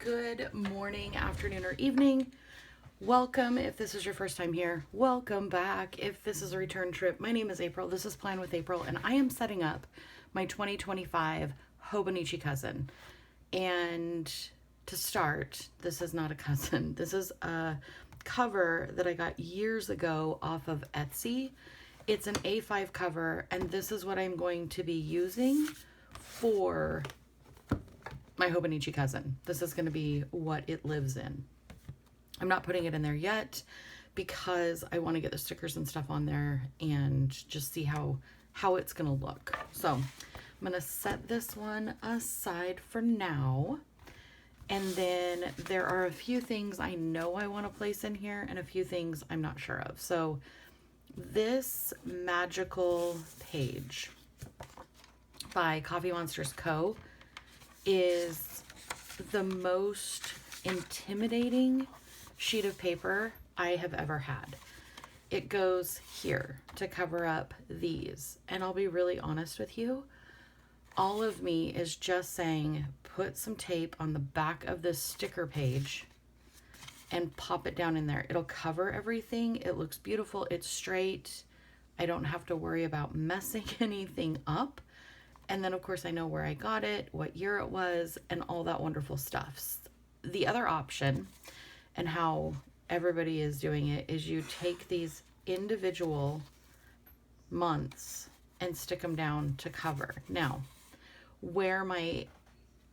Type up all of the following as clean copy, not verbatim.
Good morning, afternoon, or evening. Welcome if this is your first time here. Welcome back if this is a return trip. My name is April. This is Plan with April, and I am setting up my 2025 Hobonichi cousin. And to start, this is not a cousin. This is a cover that I got years ago off of Etsy. It's an A5 cover, and this is what I'm going to be using for my Hobonichi cousin. This is going to be what it lives in. I'm not putting it in there yet because I want to get the stickers and stuff on there and just see how it's going to look. So I'm going to set this one aside for now. And then there are a few things I know I want to place in here and a few things I'm not sure of. So this magical page by CoffeeMonsterzCo is the most intimidating sheet of paper I have ever had. It goes here to cover up these. And I'll be really honest with you, all of me is just saying, put some tape on the back of this sticker page and pop it down in there. It'll cover everything. It looks beautiful. It's straight. I don't have to worry about messing anything up. And then, of course, I know where I got it, what year it was, and all that wonderful stuff. The other option, and how everybody is doing it, is you take these individual months and stick them down to cover. Now, where my,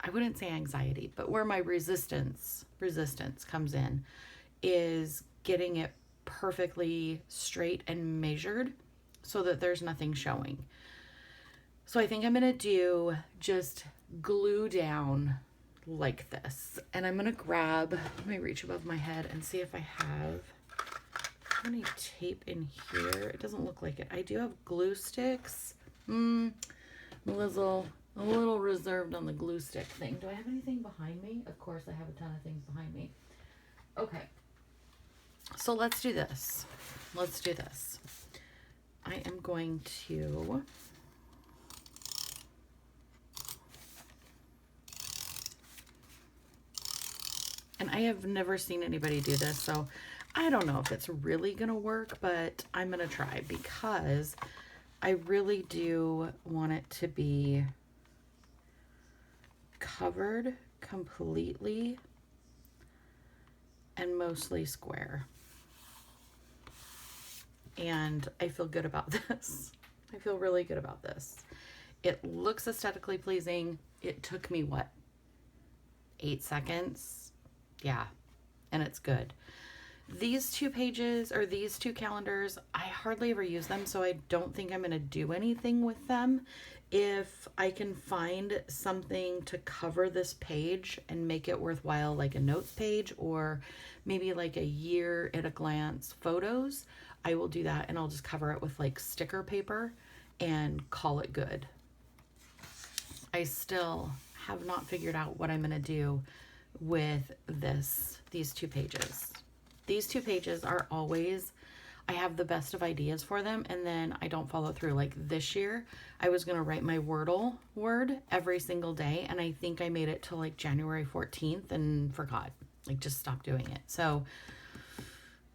I wouldn't say anxiety, but where my resistance comes in is getting it perfectly straight and measured so that there's nothing showing. So I think I'm going to do just glue down like this. And I'm going to grab, let me reach above my head and see if I have any tape in here. It doesn't look like it. I do have glue sticks. I'm a little reserved on the glue stick thing. Do I have anything behind me? Of course I have a ton of things behind me. Okay. So let's do this. Let's do this. I am going to and I have never seen anybody do this, so I don't know if it's really gonna work, but I'm gonna try because I really do want it to be covered completely and mostly square. And I feel good about this. I feel really good about this. It looks aesthetically pleasing. It took me, what, 8 seconds? Yeah, and it's good. These two pages, or these two calendars, I hardly ever use them, so I don't think I'm going to do anything with them. If I can find something to cover this page and make it worthwhile, like a notes page or maybe like a year at a glance photos, I will do that, and I'll just cover it with like sticker paper and call it good. I still have not figured out what I'm going to do with these two pages. These two pages are always, I have the best of ideas for them, and then I don't follow through. Like this year, I was going to write my Wordle word every single day, and I think I made it to like January 14th and forgot, like just stopped doing it. So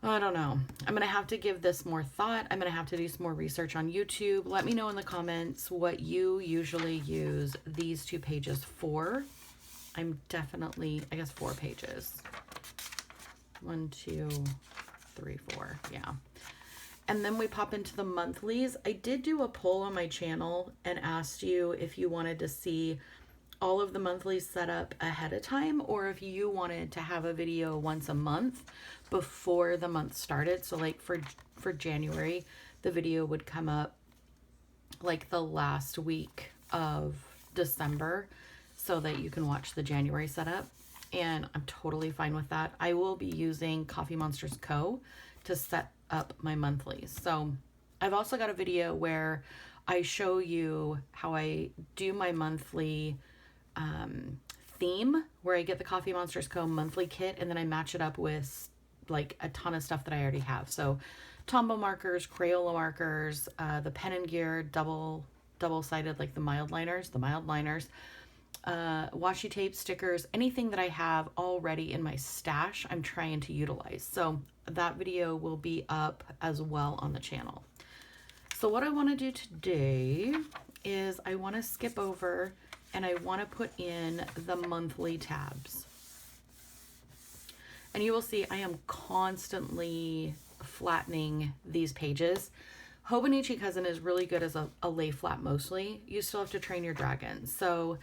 I don't know. I'm going to have to give this more thought. I'm going to have to do some more research on YouTube. Let me know in the comments what you usually use these two pages for. I'm definitely, I guess 4 pages. 1, 2, 3, 4. Yeah. And then we pop into the monthlies. I did do a poll on my channel and asked you if you wanted to see all of the monthlies set up ahead of time, or if you wanted to have a video once a month before the month started. So like for January, the video would come up like the last week of December, so that you can watch the January setup, and I'm totally fine with that. I will be using CoffeeMonsterzCo to set up my monthlies. So I've also got a video where I show you how I do my monthly theme, where I get the CoffeeMonsterzCo monthly kit, and then I match it up with like a ton of stuff that I already have. So Tombow markers, Crayola markers, the pen and gear double-sided, like the mild liners, washi tape, stickers, anything that I have already in my stash, I'm trying to utilize. So that video will be up as well on the channel. So what I want to do today is I want to skip over and I want to put in the monthly tabs. And you will see I am constantly flattening these pages. Hobonichi Cousin is really good as a lay flat mostly. You still have to train your dragon. So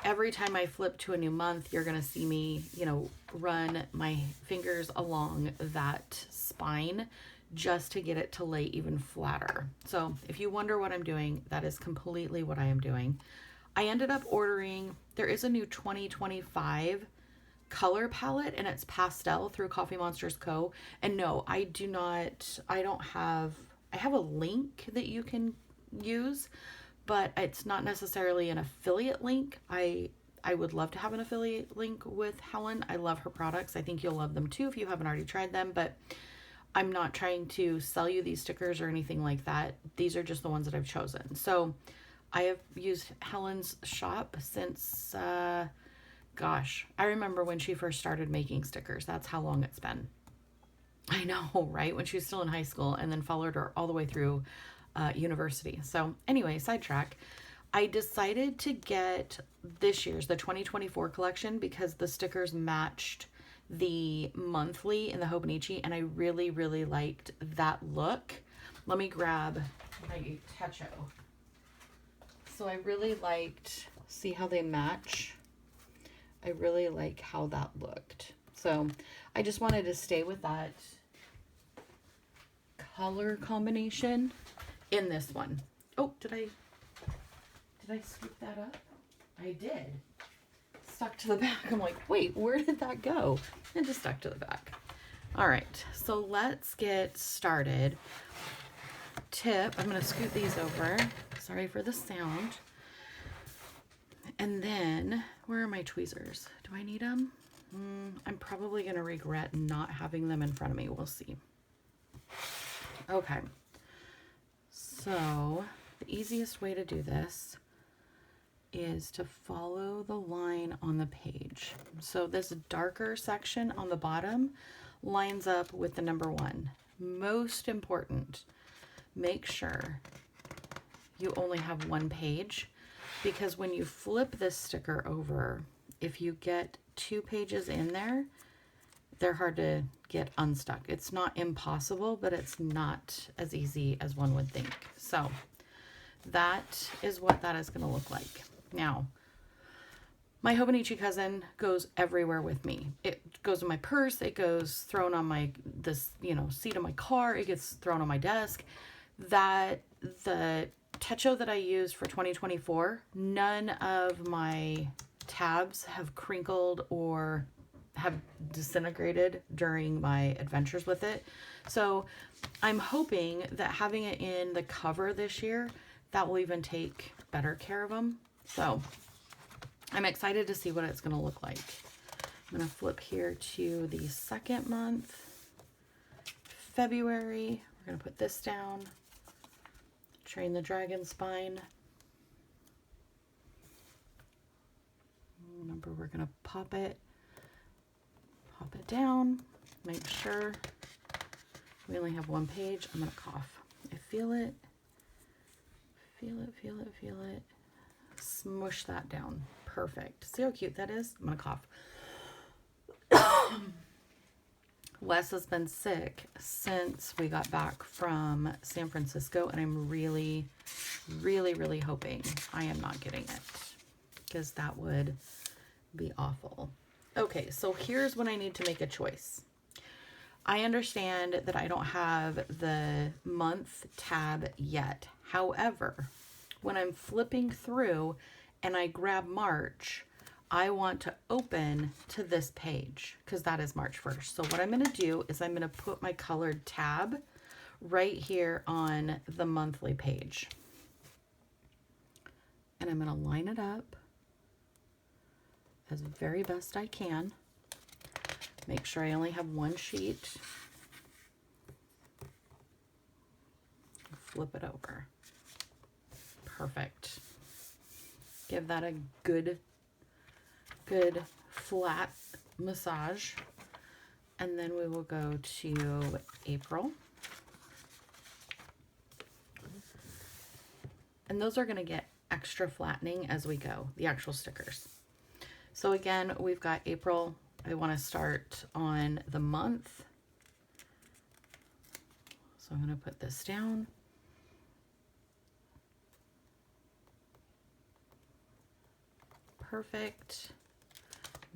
every time I flip to a new month, you're going to see me, you know, run my fingers along that spine just to get it to lay even flatter. So if you wonder what I'm doing, that is completely what I am doing. I ended up ordering, there is a new 2025 color palette and it's pastel through CoffeeMonsterzCo. And no, I have a link that you can use, but it's not necessarily an affiliate link. I would love to have an affiliate link with Helen. I love her products. I think you'll love them too if you haven't already tried them, but I'm not trying to sell you these stickers or anything like that. These are just the ones that I've chosen. So I have used Helen's shop since, gosh, I remember when she first started making stickers. That's how long it's been. I know, right? When she was still in high school, and then followed her all the way through university. So anyway, sidetrack. I decided to get this year's, the 2024 collection, because the stickers matched the monthly in the Hobonichi, and I really, really liked that look. Let me grab my Techo. So I really liked, see how they match? I really like how that looked. So I just wanted to stay with that color combination in this one. Oh, did I scoop that up? I did. Stuck to the back. I'm like, wait, where did that go? It just stuck to the back. All right, so let's get started. Tip, I'm going to scoot these over. Sorry for the sound. And then, where are my tweezers? Do I need them? I'm probably going to regret not having them in front of me. We'll see. Okay. So, the easiest way to do this is to follow the line on the page. So this darker section on the bottom lines up with the number 1. Most important, make sure you only have one page, because when you flip this sticker over, if you get 2 pages in there, they're hard to get unstuck. It's not impossible, but it's not as easy as one would think. So that is what that is going to look like. Now, my Hobonichi Cousin goes everywhere with me. It goes in my purse. It goes thrown on my, seat of my car. It gets thrown on my desk. The Techo that I used for 2024, none of my tabs have crinkled or have disintegrated during my adventures with it. So I'm hoping that having it in the cover this year, that will even take better care of them. So I'm excited to see what it's going to look like. I'm going to flip here to the second month, February. We're going to put this down, train the dragon spine. Remember, we're going to pop it down, make sure we only have one page. I'm going to cough. I feel it. Feel it, feel it, feel it. Smush that down. Perfect. See how cute that is? I'm going to cough. Wes has been sick since we got back from San Francisco, and I'm really, really, really hoping I am not getting it, because that would be awful. Okay, so here's when I need to make a choice. I understand that I don't have the month tab yet. However, when I'm flipping through and I grab March, I want to open to this page because that is March 1st. So what I'm going to do is I'm going to put my colored tab right here on the monthly page. And I'm going to line it up as very best I can. Make sure I only have one sheet. Flip it over. Perfect. Give that a good good flat massage. And then we will go to April. And those are going to get extra flattening as we go, the actual stickers. So again, we've got April. I want to start on the month. So I'm going to put this down. Perfect.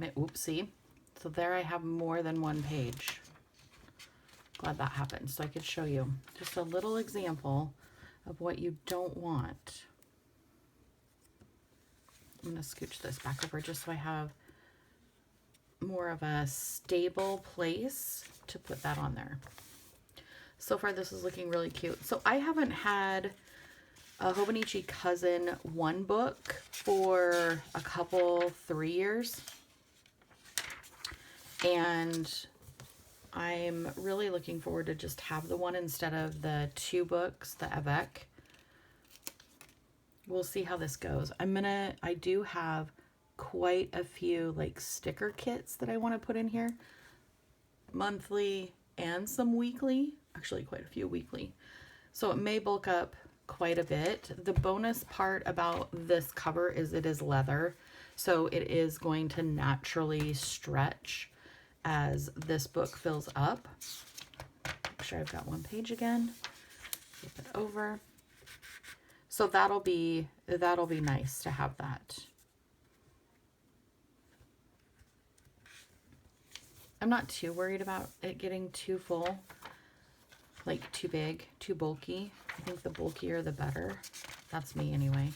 Oopsie. So there I have more than one page. Glad that happened. So I could show you just a little example of what you don't want. I'm going to scooch this back over just so I have more of a stable place to put that on there. So far this is looking really cute. So I haven't had a Hobonichi Cousin 1 book for a couple, 3 years. And I'm really looking forward to just have the one instead of the 2 books, the Avec. We'll see how this goes. I do have quite a few like sticker kits that I want to put in here. Monthly and some weekly. Actually quite a few weekly. So it may bulk up quite a bit. The bonus part about this cover is it is leather. So it is going to naturally stretch as this book fills up. Make sure I've got one page again. Flip it over. So that'll be nice to have that. I'm not too worried about it getting too full, like too big, too bulky. I think the bulkier the better. That's me anyway.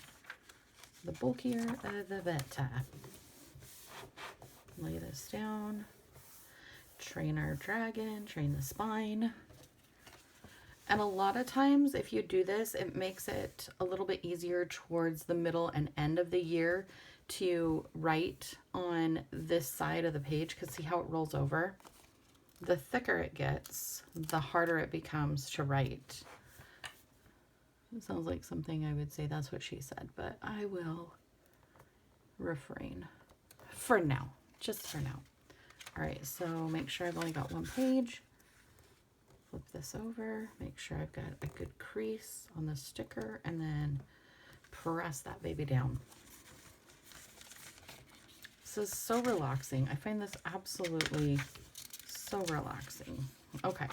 The bulkier the better. Lay this down. Train our dragon, train the spine. And a lot of times if you do this, it makes it a little bit easier towards the middle and end of the year to write on this side of the page, because see how it rolls over? The thicker it gets, the harder it becomes to write. It sounds like something I would say that's what she said, but I will refrain for now, just for now. All right, so make sure I've only got one page. Flip this over, make sure I've got a good crease on the sticker, and then press that baby down. This is so relaxing. I find this absolutely so relaxing. Okay,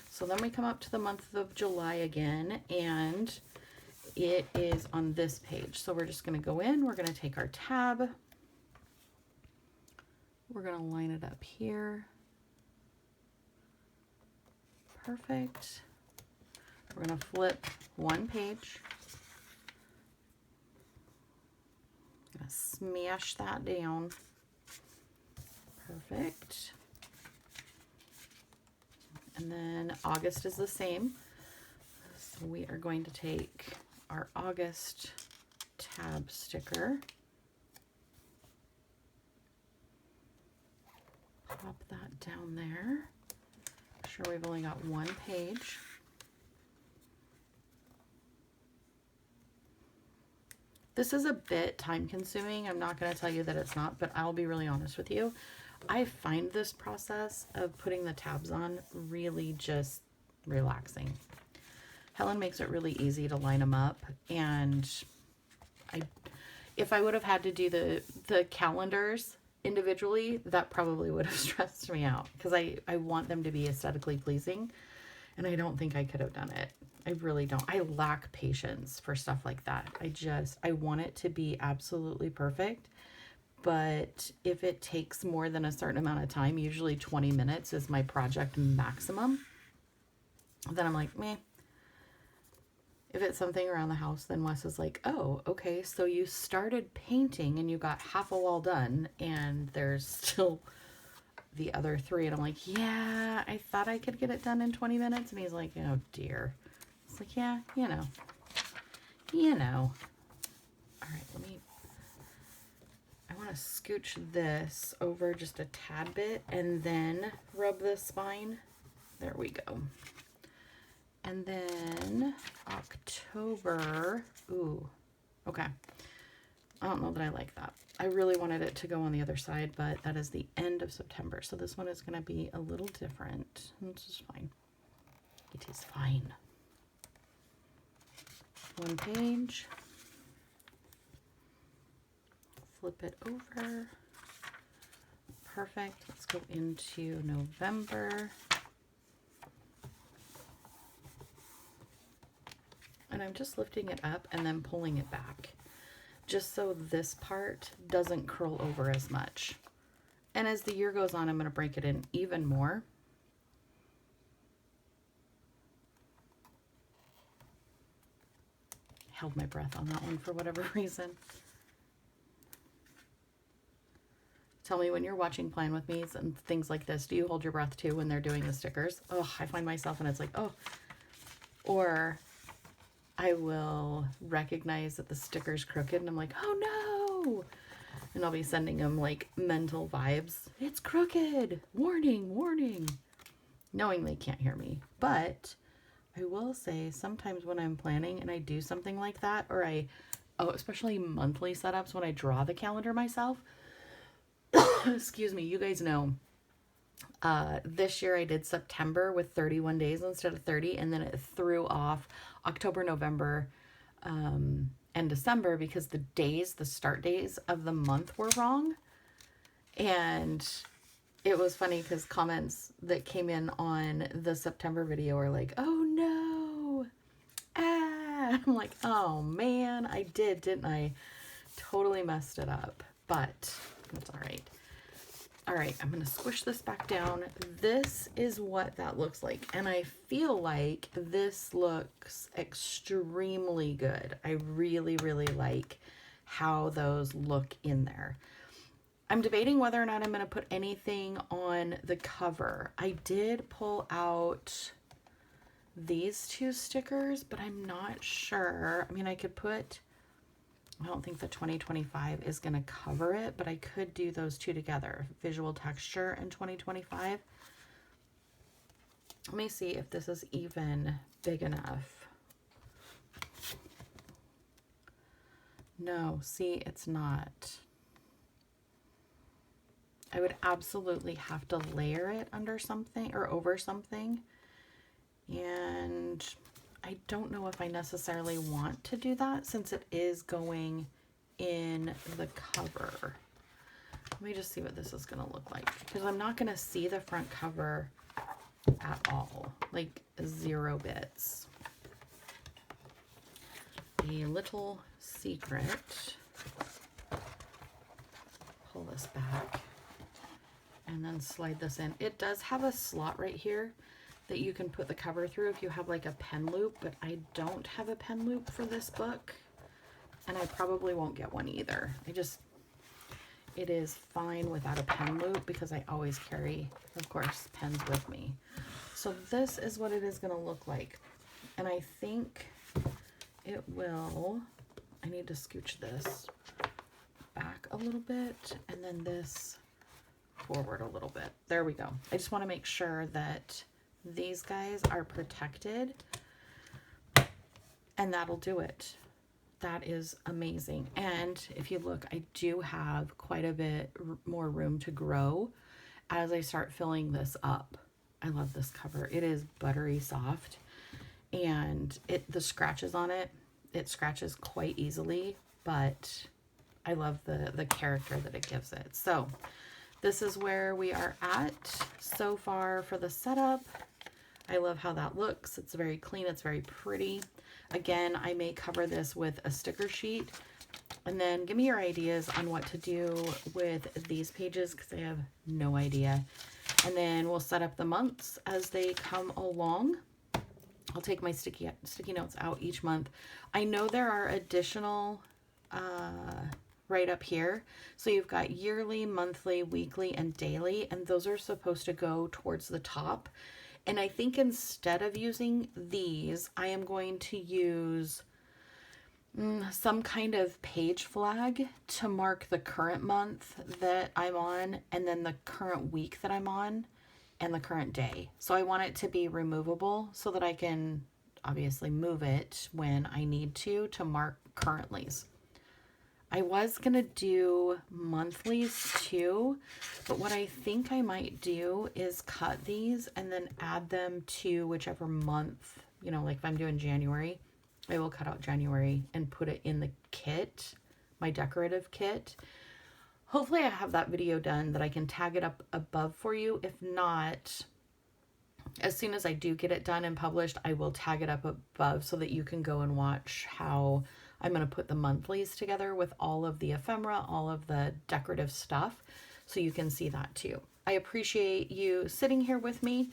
so then we come up to the month of July again, and it is on this page. So we're just going to go in, we're going to take our tab, we're going to line it up here. Perfect. We're going to flip one page. I'm going to smash that down. Perfect. And then August is the same. So we are going to take our August tab sticker. Pop that down there. Make sure we've only got one page. This is a bit time consuming. I'm not going to tell you that it's not, but I'll be really honest with you. I find this process of putting the tabs on really just relaxing. Helen makes it really easy to line them up, and if I would have had to do the calendars individually, that probably would have stressed me out, because I want them to be aesthetically pleasing, and I don't think I could have done it. I really don't. I lack patience for stuff like that. I want it to be absolutely perfect, but if it takes more than a certain amount of time, usually 20 minutes is my project maximum, then I'm like, meh. If it's something around the house, then Wes is like, oh, okay, so you started painting and you got half a wall done and there's still the other 3. And I'm like, yeah, I thought I could get it done in 20 minutes. And he's like, oh dear. It's like, yeah, you know. All right, I want to scooch this over just a tad bit and then rub the spine. There we go. And then October, ooh, okay. I don't know that I like that. I really wanted it to go on the other side, but that is the end of September. So this one is going to be a little different. This is fine. It is fine. One page. Flip it over. Perfect. Let's go into November. And I'm just lifting it up and then pulling it back, just so this part doesn't curl over as much. And as the year goes on, I'm going to break it in even more. Held my breath on that one for whatever reason. Tell me when you're watching Plan With Me and things like this, do you hold your breath too when they're doing the stickers? Oh, I find myself and it's like, oh. Or I will recognize that the sticker's crooked and I'm like, oh no. And I'll be sending them like mental vibes. It's crooked. Warning, warning. Knowing they can't hear me. But I will say sometimes when I'm planning and I do something like that, or especially monthly setups when I draw the calendar myself, excuse me, you guys know, this year I did September with 31 days instead of 30, and then it threw off October, November, and December because the start days of the month were wrong. And it was funny because comments that came in on the September video are like, oh no, I'm like, oh man, I did, didn't I? Totally messed it up, but that's all right. All right, I'm going to squish this back down. This is what that looks like. And I feel like this looks extremely good. I really, really like how those look in there. I'm debating whether or not I'm going to put anything on the cover. I did pull out these two stickers, but I'm not sure. I mean, I don't think the 2025 is going to cover it, but I could do those two together, visual texture and 2025. Let me see if this is even big enough. No, see, it's not. I would absolutely have to layer it under something or over something. And I don't know if I necessarily want to do that since it is going in the cover. Let me just see what this is going to look like, because I'm not going to see the front cover at all, like 0 bits. A little secret. Pull this back and then slide this in. It does have a slot right here that you can put the cover through if you have like a pen loop, but I don't have a pen loop for this book, and I probably won't get one either. It is fine without a pen loop because I always carry, of course, pens with me. So this is what it is going to look like, and I think it will, I need to scooch this back a little bit and then this forward a little bit. There we go. I just want to make sure that these guys are protected, and that'll do it. That is amazing. And if you look, I do have quite a bit more room to grow as I start filling this up. I love this cover. It is buttery soft, and the scratches on it, it scratches quite easily, but I love the character that it gives it. So this is where we are at so far for the setup. I love how that looks. It's very clean. It's very pretty. Again, I may cover this with a sticker sheet, and then give me your ideas on what to do with these pages because I have no idea. And then we'll set up the months as they come along. I'll take my sticky notes out each month. I know there are additional right up here. So you've got yearly, monthly, weekly, and daily, and those are supposed to go towards the top. And I think instead of using these, I am going to use some kind of page flag to mark the current month that I'm on, and then the current week that I'm on, and the current day. So I want it to be removable so that I can obviously move it when I need to mark currentlies. I was going to do monthlies too, but what I think I might do is cut these and then add them to whichever month, you know, like if I'm doing January, I will cut out January and put it in the kit, my decorative kit. Hopefully I have that video done that I can tag it up above for you. If not, as soon as I do get it done and published, I will tag it up above so that you can go and watch how I'm going to put the monthlies together with all of the ephemera, all of the decorative stuff, so you can see that too. I appreciate you sitting here with me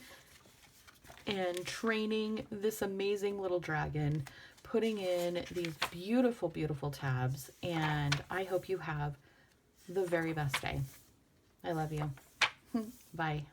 and training this amazing little dragon, putting in these beautiful, beautiful tabs, and I hope you have the very best day. I love you. Bye.